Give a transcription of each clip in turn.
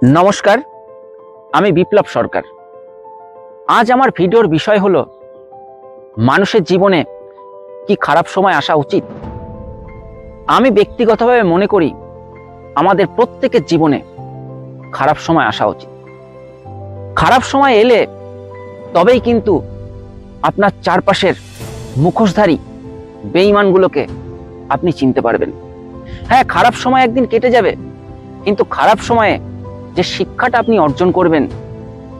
नमस्कार, आमी बिप्लव सरकार। आज आमार भिडियोर विषय हलो मानुषेर जीवने कि खराब समय आसा उचित। आमी व्यक्तिगतभावे मने करी आमादेर प्रत्येकेर जीवने खराब समय आसा उचित। खराब समय एले तबेई किन्तु आपनार चारपाशेर मुखोशधारी बेईमानगुलोके आपनि चिनते पारबेन। हाँ, खराब समय एकदिन केटे जाबे, किन्तु खराब समये जे शिक्षाटा आपनि अर्जन करबेन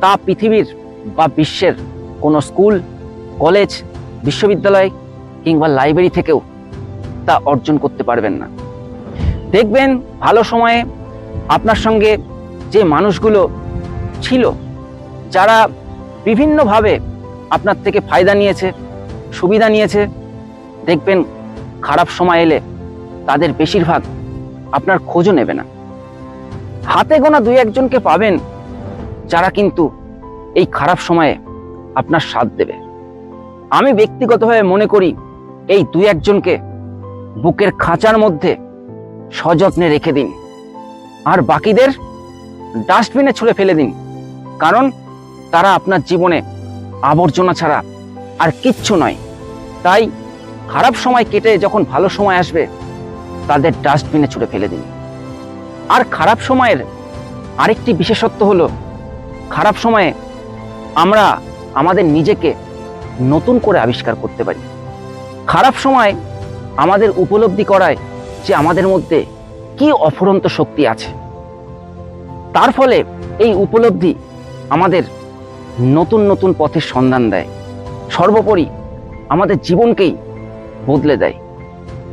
ता पृथिवीर बा विश्वेर कोनो स्कूल, कलेज, विश्वविद्यालय किंबा लाइब्रेरी थेकेও ता अर्जन करते पारबेन ना। देखबेन भालो समये आपनार संगे जे मानुषगुलो छिलो जारा विभिन्न भावे आपनार थेके फायदा नियेछे, सुविधा नियेछे, देखबेन खराब समय एले तादेर बेशिरभाग आपनार खोजो नेबे ना। हाथे गोना दुई एकजनके पाबेन जारा किन्तु এই খারাপ সময়ে আপনার সাথ দেবে। আমি ব্যক্তিগতভাবে মনে করি এই দুই একজনকে বুকের খাঁচার মধ্যে সযত্নে রেখে দিন আর বাকিদের ডাস্টবিনে ছুঁড়ে ফেলে দিন, কারণ তারা আপনার জীবনে আবর্জনা ছাড়া আর কিচ্ছু নয়। তাই খারাপ সময় কেটে যখন ভালো সময় আসবে তাদের ডাস্টবিনে ছুঁড়ে ফেলে দিন। আর খারাপ সময়ের আরেকটি বিশেষত্ব হলো খারাপ সময়ে আমরা আমাদের নিজেকে নতুন করে আবিষ্কার করতে পারি। খারাপ সময় আমাদের উপলব্ধি করায় যে আমাদের মধ্যে কি অফুরন্ত শক্তি আছে। তার ফলে এই উপলব্ধি আমাদের নতুন নতুন পথের সন্ধান দেয়, সর্বোপরি আমাদের জীবনকেই বদলে দেয়।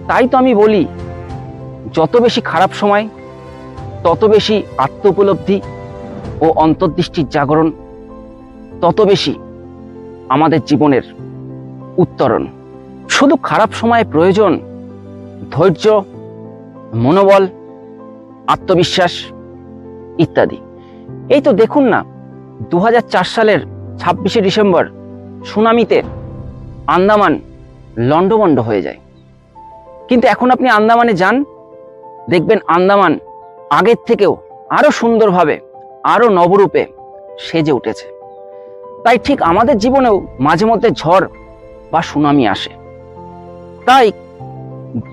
তাই তো আমি বলি, যত বেশি খারাপ সময় তত বেশি আত্ম উপলব্ধি ও অন্তর্দৃষ্টির জাগরণ, তত বেশি আমাদের জীবনের উত্তরণ। শুধু খারাপ সময়ে প্রয়োজন ধৈর্য, মনোবল, আত্মবিশ্বাস ইত্যাদি। এই তো দেখুন না, 2004 সালের 26শে ডিসেম্বর সুনামিতে আন্দামান লন্ডভন্ড হয়ে যায়। কিন্তু এখন আপনি আন্দামানে যান, দেখবেন আন্দামান আগের থেকেও আরো সুন্দরভাবে, আরো নবরূপে সেজে উঠেছে। তাই ঠিক আমাদের জীবনেও মাঝে মধ্যে ঝড় বা সুনামি আসে। তাই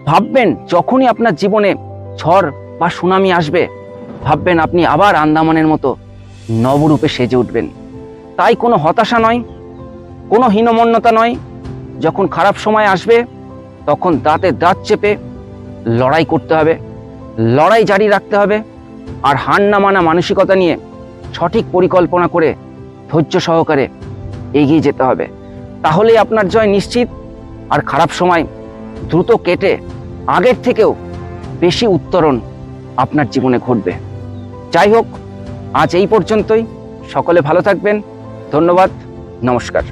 ভাববেন, যখনই আপনার জীবনে ঝড় বা সুনামি আসবে, ভাববেন আপনি আবার আন্দামানের মতো নবরূপে সেজে উঠবেন। তাই কোনো হতাশা নয়, কোনো হীনমন্যতা নয়। যখন খারাপ সময় আসবে তখন দাঁতে দাঁত চেপে লড়াই করতে হবে, লড়াই জারি রাখতে হবে, আর হার না মানা মানসিকতা নিয়ে সঠিক পরিকল্পনা করে ধৈর্য সহকারে এগিয়ে যেতে হবে। তাহলেই আপনার জয় নিশ্চিত। আর খারাপ সময় দ্রুত কেটে আগের থেকেও বেশি উত্তরণ আপনার জীবনে ঘটবে। যাই হোক, আজ এই পর্যন্তই। সকলে ভালো থাকবেন। ধন্যবাদ। নমস্কার।